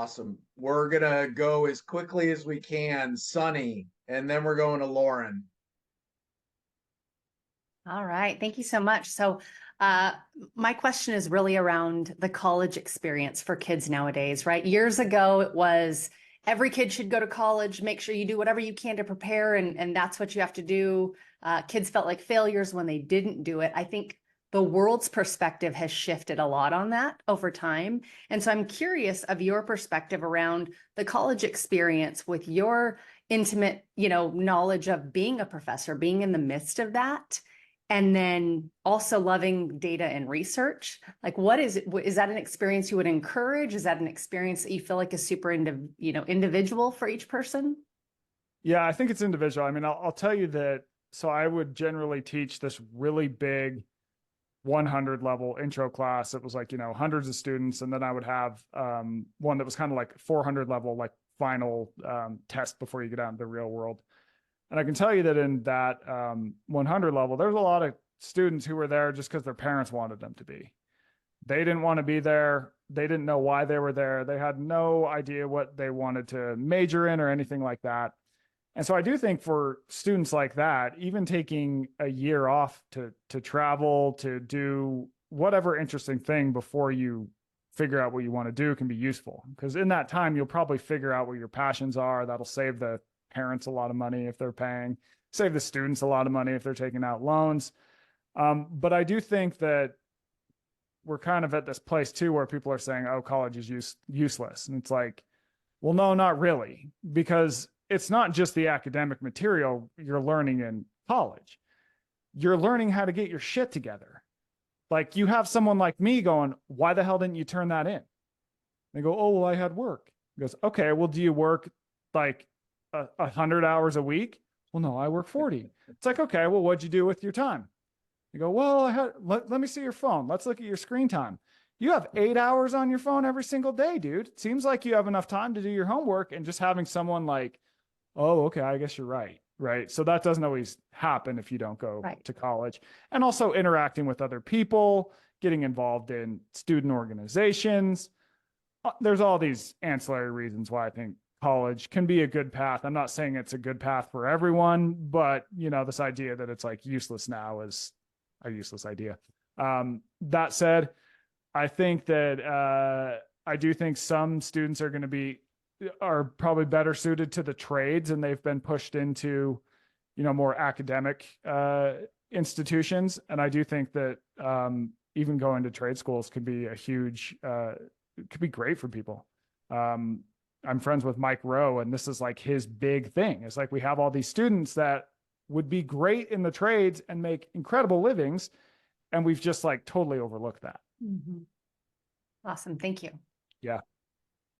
Awesome. We're gonna go as quickly as we can, Sonnie, and then we're going to Lauren. All right. Thank you so much. So, my question is really around the college experience for kids nowadays, right? Years ago, it was every kid should go to college, make sure you do whatever you can to prepare, and that's what you have to do. Kids felt like failures when they didn't do it. I think the world's perspective has shifted a lot on that over time. And so I'm curious of your perspective around the college experience with your intimate, knowledge of being a professor, being in the midst of that. And then also loving data and research. Like, what is it? Is that an experience you would encourage? Is that an experience that you feel like is super individual for each person? Yeah, I think it's individual. I mean, I'll tell you that. So I would generally teach this really big 100 level intro class. It was like, hundreds of students. And then I would have one that was kind of like 400 level, like final test before you get out into the real world. And I can tell you that in that 100 level, there's a lot of students who were there just because their parents wanted them to be. They didn't want to be there. They didn't know why they were there. They had no idea what they wanted to major in or anything like that. And so I do think for students like that, even taking a year off to travel, to do whatever interesting thing before you figure out what you want to do can be useful. Because in that time, you'll probably figure out what your passions are. That'll save the parents a lot of money if they're paying, save the students a lot of money if they're taking out loans. But I do think that we're kind of at this place too where people are saying, oh, college is useless. And it's like, well, no, not really, because it's not just the academic material you're learning in college. You're learning how to get your shit together. Like, you have someone like me going, why the hell didn't you turn that in? They go, oh, well, I had work. He goes, okay, well, do you work like 100 hours a week? Well, no, I work 40. It's like, okay, well, what'd you do with your time? You go, well, let me see your phone. Let's look at your screen time. You have 8 hours on your phone every single day, dude. It seems like you have enough time to do your homework. And just having someone like, oh, okay, I guess you're right. Right. So that doesn't always happen if you don't go to college. And also interacting with other people, getting involved in student organizations. There's all these ancillary reasons why I think college can be a good path. I'm not saying it's a good path for everyone, but this idea that it's like useless now is a useless idea. That said, I think that I do think some students are probably better suited to the trades, and they've been pushed into, more academic institutions. And I do think that even going to trade schools could be could be great for people. I'm friends with Mike Rowe, and this is like his big thing. It's like we have all these students that would be great in the trades and make incredible livings, and we've just like totally overlooked that. Mm-hmm. Awesome. Thank you. Yeah.